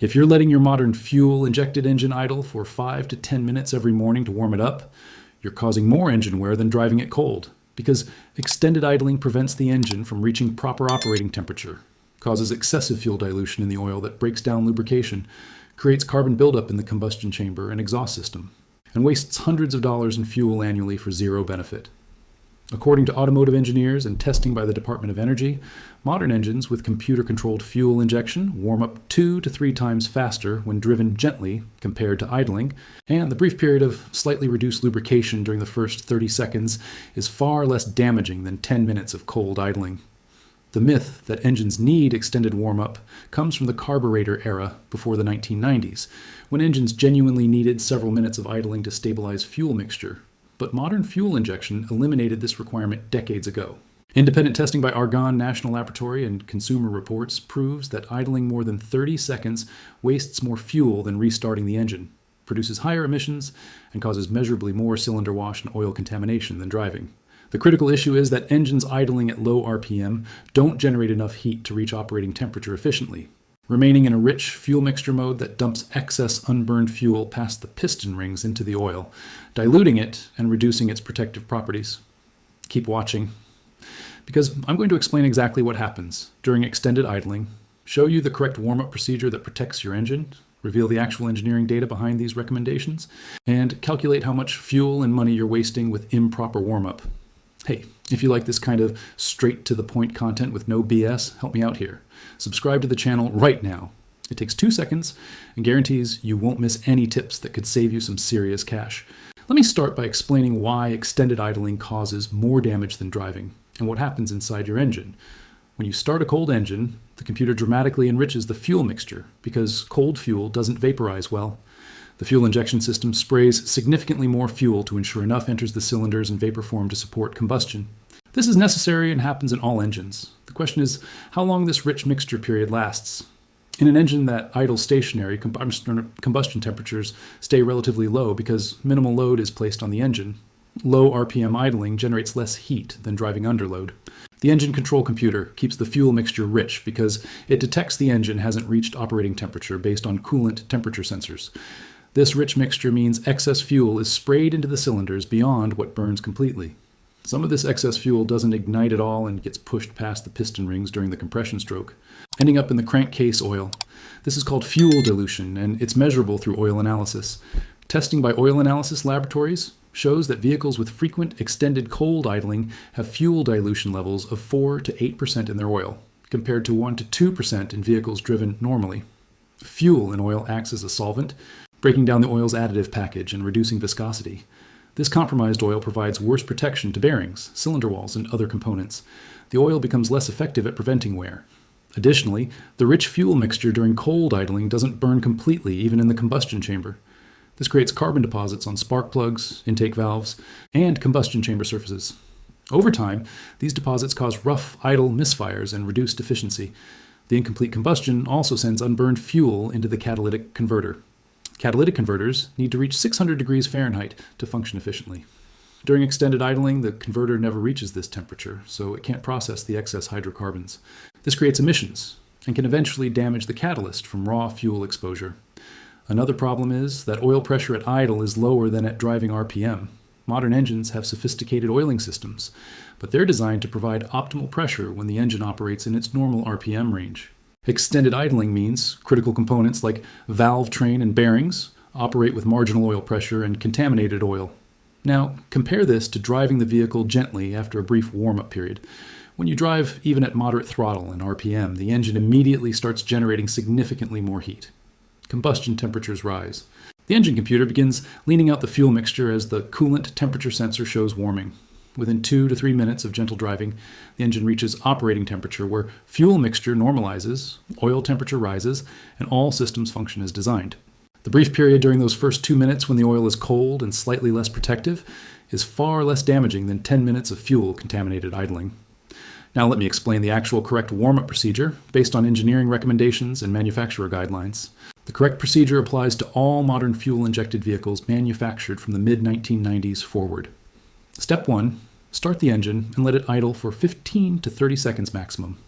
If you're letting your modern fuel-injected engine idle for 5 to 10 minutes every morning to warm it up, you're causing more engine wear than driving it cold, because extended idling prevents the engine from reaching proper operating temperature, causes excessive fuel dilution in the oil that breaks down lubrication, creates carbon buildup in the combustion chamber and exhaust system, and wastes hundreds of dollars in fuel annually for zero benefit. According to automotive engineers and testing by the Department of Energy, modern engines with computer-controlled fuel injection warm up 2 to 3 times faster when driven gently compared to idling, and the brief period of slightly reduced lubrication during the first 30 seconds is far less damaging than 10 minutes of cold idling. The myth that engines need extended warm-up comes from the carburetor era before the 1990s, when engines genuinely needed several minutes of idling to stabilize fuel mixture. But modern fuel injection eliminated this requirement decades ago. Independent testing by Argonne National Laboratory and Consumer Reports proves that idling more than 30 seconds wastes more fuel than restarting the engine, produces higher emissions, and causes measurably more cylinder wash and oil contamination than driving. The critical issue is that engines idling at low RPM don't generate enough heat to reach operating temperature efficiently, remaining in a rich fuel mixture mode that dumps excess unburned fuel past the piston rings into the oil, diluting it and reducing its protective properties. Keep watching, because I'm going to explain exactly what happens during extended idling, show you the correct warm-up procedure that protects your engine, reveal the actual engineering data behind these recommendations, and calculate how much fuel and money you're wasting with improper warm-up. Hey, if you like this kind of straight-to-the-point content with no BS, help me out here. Subscribe to the channel right now. It takes 2 seconds and guarantees you won't miss any tips that could save you some serious cash. Let me start by explaining why extended idling causes more damage than driving and what happens inside your engine. When you start a cold engine, the computer dramatically enriches the fuel mixture because cold fuel doesn't vaporize well. The fuel injection system sprays significantly more fuel to ensure enough enters the cylinders in vapor form to support combustion. This is necessary and happens in all engines. The question is how long this rich mixture period lasts. In an engine that idles stationary, combustion temperatures stay relatively low because minimal load is placed on the engine. Low RPM idling generates less heat than driving under load. The engine control computer keeps the fuel mixture rich because it detects the engine hasn't reached operating temperature based on coolant temperature sensors. This rich mixture means excess fuel is sprayed into the cylinders beyond what burns completely. Some of this excess fuel doesn't ignite at all and gets pushed past the piston rings during the compression stroke, ending up in the crankcase oil. This is called fuel dilution, and it's measurable through oil analysis. Testing by Oil Analysis Laboratories shows that vehicles with frequent extended cold idling have fuel dilution levels of 4 to 8% in their oil, compared to 1 to 2% in vehicles driven normally. Fuel in oil acts as a solvent, breaking down the oil's additive package and reducing viscosity. This compromised oil provides worse protection to bearings, cylinder walls, and other components. The oil becomes less effective at preventing wear. Additionally, the rich fuel mixture during cold idling doesn't burn completely even in the combustion chamber. This creates carbon deposits on spark plugs, intake valves, and combustion chamber surfaces. Over time, these deposits cause rough, idle misfires and reduced efficiency. The incomplete combustion also sends unburned fuel into the catalytic converter. Catalytic converters need to reach 600 degrees Fahrenheit to function efficiently. During extended idling, the converter never reaches this temperature, so it can't process the excess hydrocarbons. This creates emissions and can eventually damage the catalyst from raw fuel exposure. Another problem is that oil pressure at idle is lower than at driving RPM. Modern engines have sophisticated oiling systems, but they're designed to provide optimal pressure when the engine operates in its normal RPM range. Extended idling means critical components like valve train and bearings operate with marginal oil pressure and contaminated oil. Now, compare this to driving the vehicle gently after a brief warm-up period. When you drive even at moderate throttle and RPM, the engine immediately starts generating significantly more heat. Combustion temperatures rise. The engine computer begins leaning out the fuel mixture as the coolant temperature sensor shows warming. Within 2 to 3 minutes of gentle driving, the engine reaches operating temperature where fuel mixture normalizes, oil temperature rises, and all systems function as designed. The brief period during those first 2 minutes when the oil is cold and slightly less protective is far less damaging than 10 minutes of fuel-contaminated idling. Now let me explain the actual correct warm-up procedure based on engineering recommendations and manufacturer guidelines. The correct procedure applies to all modern fuel-injected vehicles manufactured from the mid-1990s forward. Step 1. Start the engine and let it idle for 15 to 30 seconds maximum.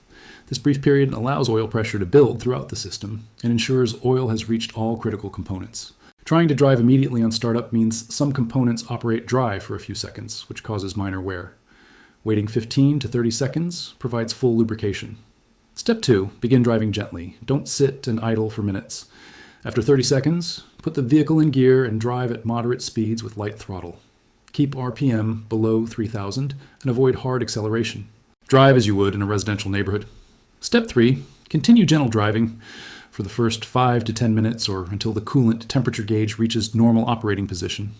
This brief period allows oil pressure to build throughout the system and ensures oil has reached all critical components. Trying to drive immediately on startup means some components operate dry for a few seconds, which causes minor wear. Waiting 15 to 30 seconds provides full lubrication. Step 2, begin driving gently. Don't sit and idle for minutes. After 30 seconds, put the vehicle in gear and drive at moderate speeds with light throttle. Keep RPM below 3,000 and avoid hard acceleration. Drive as you would in a residential neighborhood. Step 3, continue gentle driving for the first 5 to 10 minutes or until the coolant temperature gauge reaches normal operating position.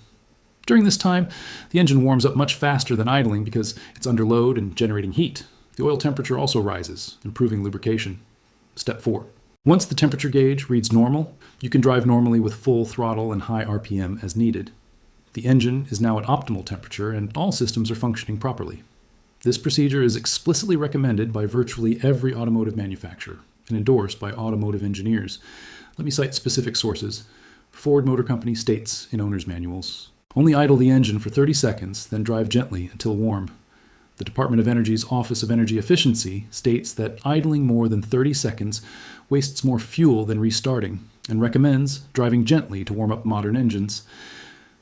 During this time, the engine warms up much faster than idling because it's under load and generating heat. The oil temperature also rises, improving lubrication. Step 4. Once the temperature gauge reads normal, you can drive normally with full throttle and high RPM as needed. The engine is now at optimal temperature and all systems are functioning properly. This procedure is explicitly recommended by virtually every automotive manufacturer and endorsed by automotive engineers. Let me cite specific sources. Ford Motor Company states in owner's manuals, only idle the engine for 30 seconds, then drive gently until warm. The Department of Energy's Office of Energy Efficiency states that idling more than 30 seconds wastes more fuel than restarting and recommends driving gently to warm up modern engines.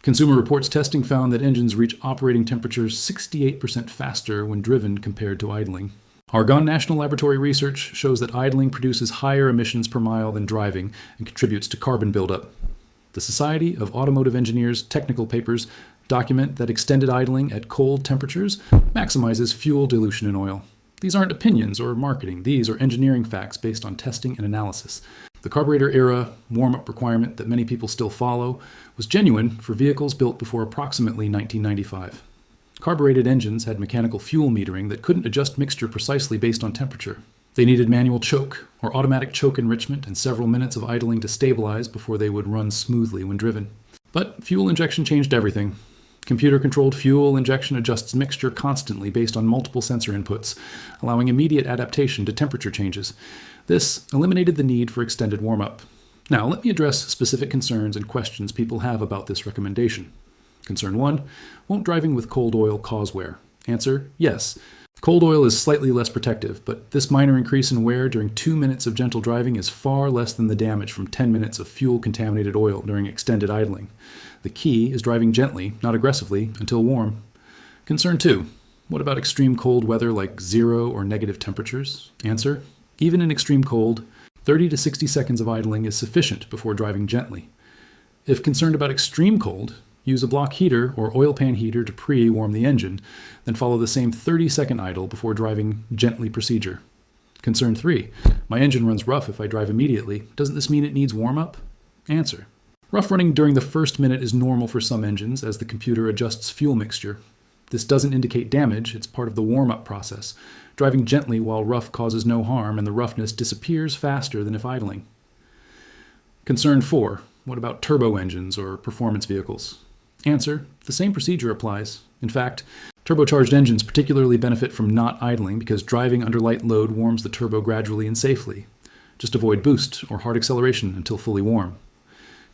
Consumer Reports testing found that engines reach operating temperatures 68% faster when driven compared to idling. Argonne National Laboratory research shows that idling produces higher emissions per mile than driving and contributes to carbon buildup. The Society of Automotive Engineers technical papers document that extended idling at cold temperatures maximizes fuel dilution in oil. These aren't opinions or marketing. These are engineering facts based on testing and analysis. The carburetor era warm-up requirement that many people still follow was genuine for vehicles built before approximately 1995. Carbureted engines had mechanical fuel metering that couldn't adjust mixture precisely based on temperature. They needed manual choke or automatic choke enrichment and several minutes of idling to stabilize before they would run smoothly when driven. But fuel injection changed everything. Computer-controlled fuel injection adjusts mixture constantly based on multiple sensor inputs, allowing immediate adaptation to temperature changes. This eliminated the need for extended warm-up. Now, let me address specific concerns and questions people have about this recommendation. Concern 1, won't driving with cold oil cause wear? Answer, yes. Cold oil is slightly less protective, but this minor increase in wear during 2 minutes of gentle driving is far less than the damage from 10 minutes of fuel-contaminated oil during extended idling. The key is driving gently, not aggressively, until warm. Concern 2, what about extreme cold weather like 0 or negative temperatures? Answer, even in extreme cold, 30 to 60 seconds of idling is sufficient before driving gently. If concerned about extreme cold, use a block heater or oil pan heater to pre-warm the engine, then follow the same 30-second idle before driving gently procedure. Concern 3, my engine runs rough if I drive immediately. Doesn't this mean it needs warm-up? Answer, rough running during the first minute is normal for some engines as the computer adjusts fuel mixture. This doesn't indicate damage, it's part of the warm-up process. Driving gently while rough causes no harm and the roughness disappears faster than if idling. Concern 4, what about turbo engines or performance vehicles? Answer, the same procedure applies. In fact, turbocharged engines particularly benefit from not idling because driving under light load warms the turbo gradually and safely. Just avoid boost or hard acceleration until fully warm.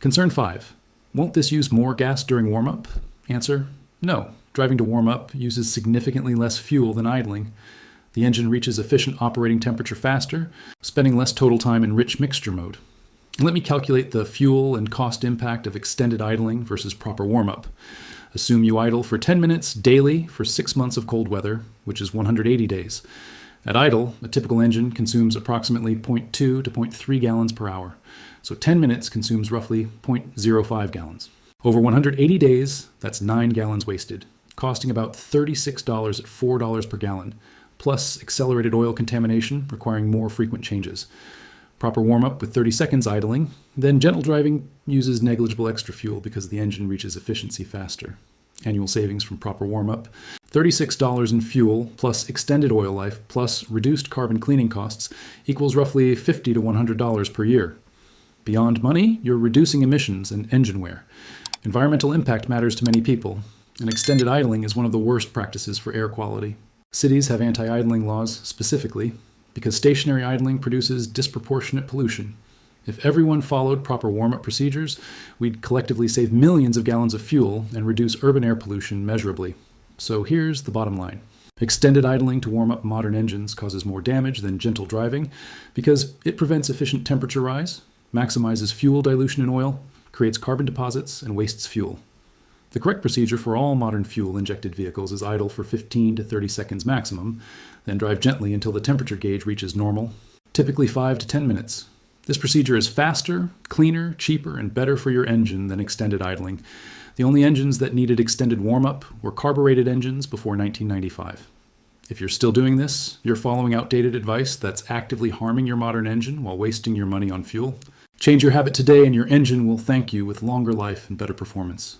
Concern 5, won't this use more gas during warm-up? Answer, no. Driving to warm up uses significantly less fuel than idling. The engine reaches efficient operating temperature faster, spending less total time in rich mixture mode. Let me calculate the fuel and cost impact of extended idling versus proper warm-up. Assume you idle for 10 minutes daily for 6 months of cold weather, which is 180 days. At idle, a typical engine consumes approximately 0.2 to 0.3 gallons per hour, so 10 minutes consumes roughly 0.05 gallons. Over 180 days, that's 9 gallons wasted, costing about $36 at $4 per gallon, plus accelerated oil contamination requiring more frequent changes. Proper warm-up with 30 seconds idling, then gentle driving uses negligible extra fuel because the engine reaches efficiency faster. Annual savings from proper warm-up, $36 in fuel plus extended oil life plus reduced carbon cleaning costs equals roughly $50 to $100 per year. Beyond money, you're reducing emissions and engine wear. Environmental impact matters to many people, and extended idling is one of the worst practices for air quality. Cities have anti-idling laws specifically because stationary idling produces disproportionate pollution. If everyone followed proper warm-up procedures, we'd collectively save millions of gallons of fuel and reduce urban air pollution measurably. So here's the bottom line. Extended idling to warm up modern engines causes more damage than gentle driving because it prevents efficient temperature rise, maximizes fuel dilution in oil, creates carbon deposits, and wastes fuel. The correct procedure for all modern fuel-injected vehicles is idle for 15 to 30 seconds maximum, then drive gently until the temperature gauge reaches normal, typically 5 to 10 minutes. This procedure is faster, cleaner, cheaper, and better for your engine than extended idling. The only engines that needed extended warm-up were carbureted engines before 1995. If you're still doing this, you're following outdated advice that's actively harming your modern engine while wasting your money on fuel. Change your habit today and your engine will thank you with longer life and better performance.